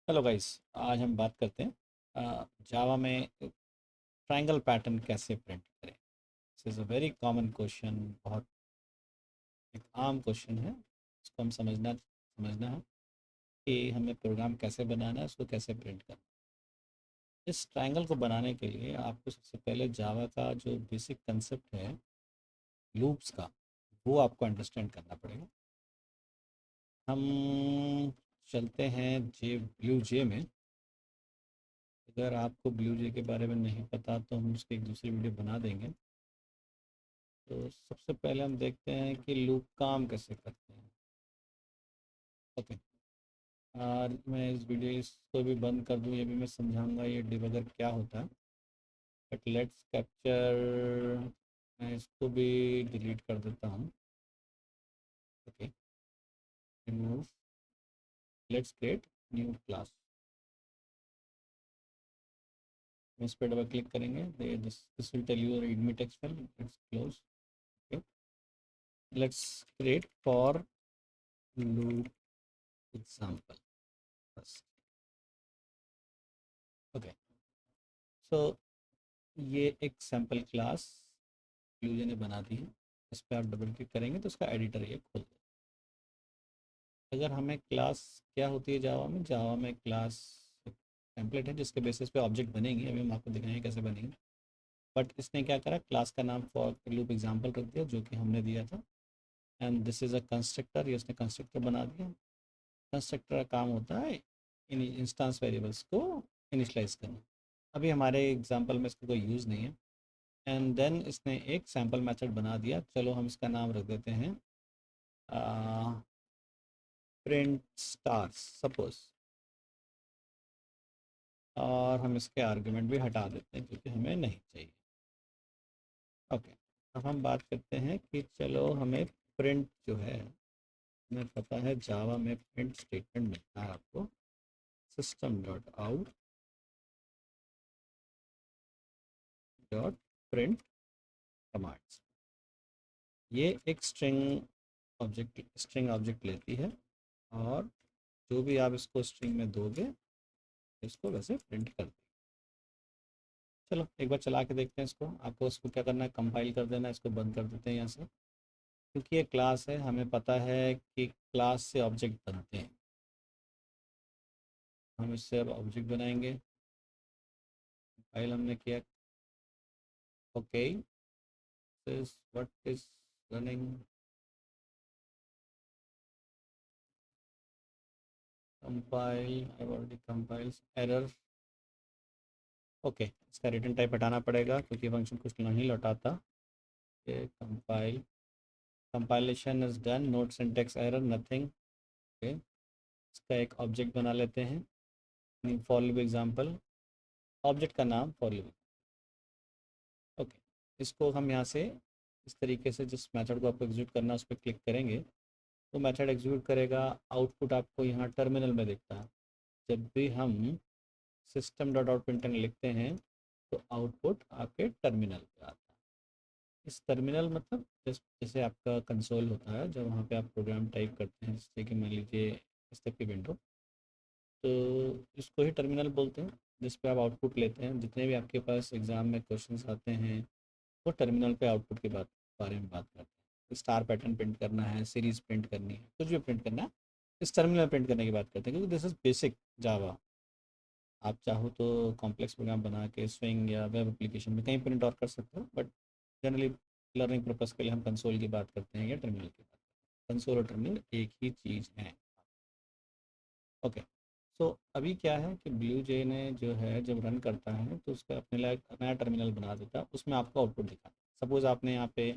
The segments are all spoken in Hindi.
Hello guys. आज हम बात करते हैं जावा में ट्रायंगल पैटर्न कैसे प्रिंट करें। This is a very common question, बहुत एक आम क्वेश्चन है। इसको हम समझना है कि हमें प्रोग्राम कैसे बनाना है, उसको कैसे प्रिंट करना है। इस ट्रायंगल को बनाने के लिए आपको सबसे पहले जावा का जो बेसिक कंसेप्ट है लूप्स का, वो आपको अंडरस्टैंड करना पड़ेगा। हम चलते हैं ब्लू जे में। अगर आपको ब्लू जे के बारे में नहीं पता तो हम उसकी एक दूसरी वीडियो बना देंगे। तो सबसे पहले हम देखते हैं कि लूप काम कैसे करते हैं। ओके। और मैं इस वीडियो इसको भी बंद कर दूं, ये भी मैं समझाऊंगा ये डिबगर क्या होता है। बट लेट्स कैप्चर, मैं इसको भी डिलीट कर देता हूँ। Okay, remove, let's create new class. इस पर डबल क्लिक करेंगे, this will tell you readme text file. Let's close. Okay, let's create for loop example बस। ओके, सो ये एक सैम्पल क्लास यूजर ने बना दी है। इस पर आप डबल क्लिक करेंगे तो उसका एडिटर ये खुल जाए। अगर हमें क्लास क्या होती है जावा में क्लास टेम्पलेट है जिसके बेसिस पे ऑब्जेक्ट बनेंगे। अभी हम आपको दिखाएंगे कैसे बनेंगे। बट इसने क्या करा, क्लास का नाम फॉर लूप एग्जाम्पल रख दिया जो कि हमने दिया था। And this is a constructor, ये उसने कंस्ट्रक्टर बना दिया। कंस्ट्रक्टर का काम होता है इन इंस्टेंस वेरिएबल्स को इनिशलाइज करना। अभी हमारे एग्जाम्पल में इसका कोई यूज़ नहीं है। एंड देन इसने एक सैम्पल मेथड बना दिया। चलो हम इसका नाम रख देते हैं प्रिंट स्टार्स सपोज। और हम इसके आर्गुमेंट भी हटा देते हैं क्योंकि हमें नहीं चाहिए। ओके, अब हम बात करते हैं कि चलो हमें प्रिंट जो है, हमें पता है जावा में प्रिंट स्टेटमेंट मिलता है आपको system dot out dot print commands. ये एक स्ट्रिंग ऑब्जेक्ट लेती है और जो भी आप इसको स्ट्रिंग में दोगे इसको वैसे प्रिंट कर देगी। चलो एक बार चला के देखते हैं इसको। आपको इसको क्या करना है, कंपाइल कर देना है। इसको बंद कर देते हैं यहाँ से क्योंकि ये क्लास है, हमें पता है कि क्लास से ऑब्जेक्ट बनते हैं। हम इससे अब ऑब्जेक्ट बनाएंगे। कंपाइल हमने किया। Okay, this what is running. Compile, I already compiles error. Okay, इसका रिटर्न टाइप हटाना पड़ेगा क्योंकि फंक्शन कुछ नहीं लौटाता। ये compile, compilation is done, note syntax error nothing. Okay, इसका एक ऑब्जेक्ट बना लेते हैं फॉर लूप एग्जांपल। ऑब्जेक्ट का नाम फॉर लूप। ओके, इसको हम यहाँ से इस तरीके से जिस मेथड को आपको एग्जीक्यूट करना है उस पर क्लिक करेंगे तो मेथड एग्जीक्यूट करेगा। आउटपुट आपको यहाँ टर्मिनल में दिखता है। जब भी हम सिस्टम डॉट आउट प्रिंटन लिखते हैं तो आउटपुट आपके टर्मिनल पे आता है। इस टर्मिनल मतलब जैसे आपका कंसोल होता है जब वहाँ पे आप प्रोग्राम टाइप करते हैं, जैसे कि मान लीजिए इस टाइप की विंडो, तो इसको ही टर्मिनल बोलते हैं जिस पे आप आउटपुट लेते हैं। जितने भी आपके पास एग्ज़ाम में क्वेश्चंस आते हैं वो टर्मिनल पे आउटपुट के बारे में बात करते हैं। स्टार पैटर्न प्रिंट करना है, सीरीज प्रिंट करनी है, कुछ भी प्रिंट करना है, इस टर्मिनल प्रिंट करने की बात करते हैं क्योंकि दिस इज़ बेसिक जावा। आप चाहो तो कॉम्प्लेक्स प्रोग्राम बना के स्विंग या वेब एप्लीकेशन में कहीं प्रिंट और कर सकते हो। बट जनरली लर्निंग पर्पज़ के लिए हम कंसोल की बात करते हैं या टर्मिनल की बात करते हैं। कंसोल और टर्मिनल एक ही चीज़ है। ओके, सो अभी क्या है कि ब्लू जे ने जो है जब रन करता है तो उसका अपने लिए एक नया टर्मिनल बना देता है, उसमें आपको आउटपुट दिखा। सपोज़ आपने यहाँ पे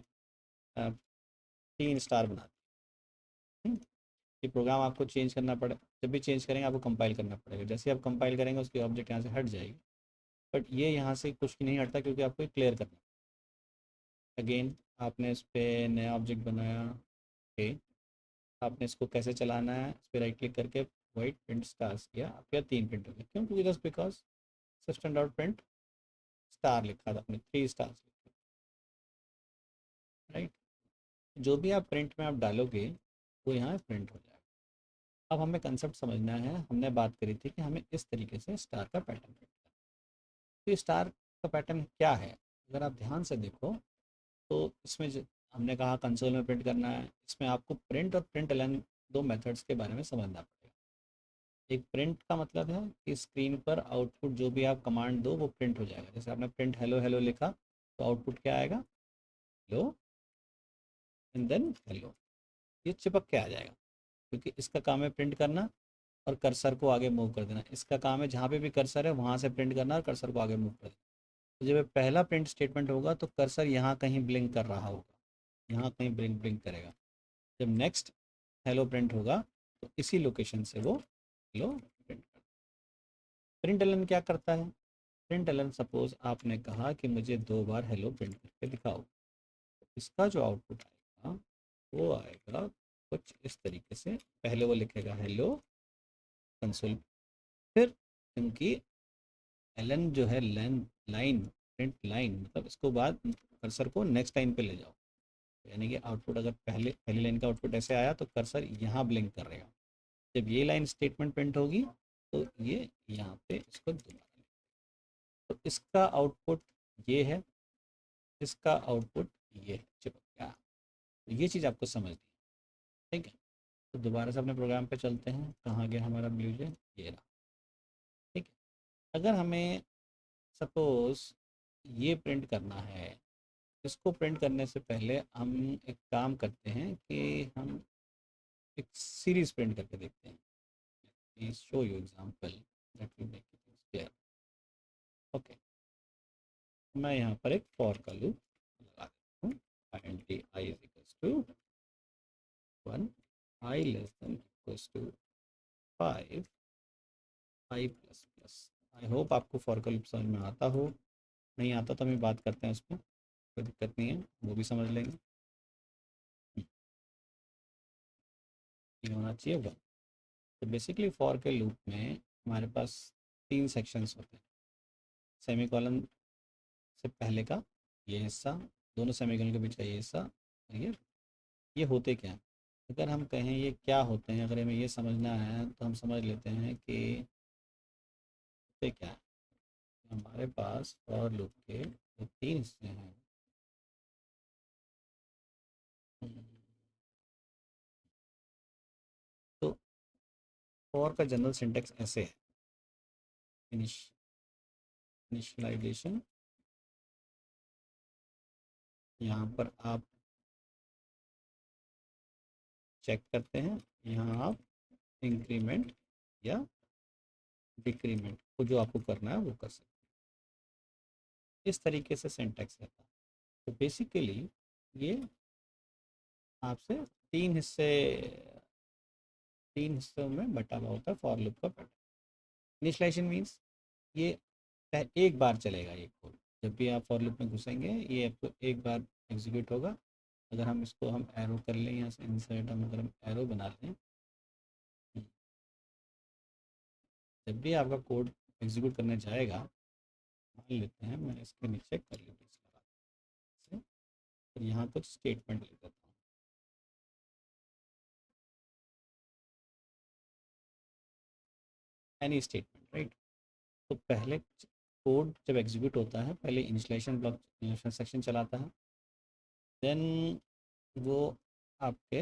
3 स्टार बना दिए। ये प्रोग्राम आपको चेंज करना पड़े, जब भी चेंज करेंगे आपको कंपाइल करना पड़ेगा। जैसे ही आप कंपाइल करेंगे उसकी ऑब्जेक्ट यहाँ से हट जाएगी। बट ये यहाँ से कुछ नहीं हटता क्योंकि आपको क्लियर करना है। अगेन आपने इस पर नया ऑब्जेक्ट बनाया। ओके, आपने इसको कैसे चलाना है, इस पर राइट क्लिक करके वाइट प्रिंट स्टार्स किया, आपके यहाँ 3 प्रिंट हो गए। क्यों? क्योंकि just because system dot print star लिखा था, आपने 3 स्टार्स लिखे। राइट, जो भी आप प्रिंट में आप डालोगे वो यहाँ प्रिंट हो जाएगा। अब हमें कंसेप्ट समझना है। हमने बात करी थी कि हमें इस तरीके से स्टार का पैटर्न करना है। तो स्टार का पैटर्न क्या है, अगर आप ध्यान से देखो तो इसमें हमने कहा कंसोल में प्रिंट करना है। इसमें आपको प्रिंट और प्रिंट एलन दो मेथड्स के बारे में समझना पड़ेगा। एक प्रिंट का मतलब है कि स्क्रीन पर आउटपुट जो भी आप कमांड दो वो प्रिंट हो जाएगा। जैसे आपने प्रिंट हेलो हेलो लिखा तो आउटपुट क्या आएगा, हेलो एंड देन हेलो, ये चिपक के आ जाएगा, क्योंकि इसका काम है प्रिंट करना और कर्सर को आगे मूव कर देना। इसका काम है जहाँ पे भी कर्सर है वहाँ से प्रिंट करना और कर्सर को आगे मूव कर देना। तो जब ये पहला प्रिंट स्टेटमेंट होगा तो कर्सर यहाँ कहीं ब्लिंक कर रहा होगा, यहाँ कहीं ब्लिंक ब्लिंक करेगा। जब नेक्स्ट हेलो प्रिंट होगा तो इसी लोकेशन से वो हेलो प्रिंट कर। प्रिंट एलन क्या करता है, प्रिंट एलन सपोज आपने कहा कि मुझे 2 बार हेलो प्रिंट करके दिखाओ, तो इसका जो आउटपुट आएगा वो आएगा कुछ इस तरीके से। पहले वो लिखेगा हेलो कंसोल, फिर क्योंकि एलन जो है लाइन प्रिंट लाइन मतलब इसको बाद कर्सर को नेक्स्ट लाइन पे ले जाओ, यानी कि आउटपुट अगर पहली लाइन का आउटपुट ऐसे आया तो कर्सर यहाँ ब्लिंक कर रहेगा। जब ये लाइन स्टेटमेंट प्रिंट होगी तो ये यहाँ पे इसको दोबारा, तो इसका आउटपुट ये है, इसका आउटपुट ये है, चिपक गया। तो ये चीज़ आपको समझनी है, ठीक है। तो दोबारा से अपने प्रोग्राम पे चलते हैं। कहाँ गया हमारा ब्लूजे, ये रहा, ठीक है। अगर हमें सपोज ये प्रिंट करना है, इसको प्रिंट करने से पहले हम एक काम करते हैं कि हम एक सीरीज प्रिंट करके देखते हैं। Please show you example that will make it clear. Okay, मैं यहाँ पर एक फॉर का लूप लगा देता हूँ। int I is equals to 1, I less than equals to 5, I plus plus. I hope आपको फॉर का लूप समझ में आता हो, नहीं आता तो हम बात करते हैं उस पर, कोई दिक्कत नहीं है, वो भी समझ लेंगे। ये होना चाहिए 1। तो बेसिकली फॉर के लूप में हमारे पास 3 सेक्शंस होते हैं। सेमीकोलन से पहले का ये हिस्सा, दोनों सेमीकोलन के बीच का ये हिस्सा, और ये होते क्या हैं। अगर हम कहें ये क्या होते हैं, अगर हमें ये समझना है तो हम समझ लेते हैं कि होते क्या है। हमारे पास फॉर लूप के जो 3 हिस्से हैं, तो फॉर का जनरल सिंटेक्स ऐसे है। इनिशियलाइजेशन, यहाँ पर आप चेक करते हैं, यहाँ आप इंक्रीमेंट या डिक्रीमेंट को जो आपको करना है वो कर सकते हैं। इस तरीके से सिंटेक्स रहता है। तो बेसिकली ये आपसे तीन हिस्से तीन हिस्सों में बटा हुआ होता है फॉर लूप का पैटर्न। इनिशियलाइजेशन मीन्स ये एक बार चलेगा ये कोड। जब भी आप फॉर लूप में घुसेंगे ये आपको एक बार एग्जीक्यूट होगा। अगर हम इसको हम एरो कर लें, यहाँ से इंसर्ट हम अगर हम एरो बना लें, जब भी आपका कोड एग्जीक्यूट करने जाएगा, मान लेते हैं मैं इसके नीचे कर लूँ, तो यहाँ कुछ स्टेटमेंट लिख देता हूँ। Any statement, right. तो पहले कोड जब एग्जीक्यूट होता है पहले इनिशियलाइजेशन ब्लॉक, इनिशियलाइजेशन सेक्शन चलाता है, देन वो आपके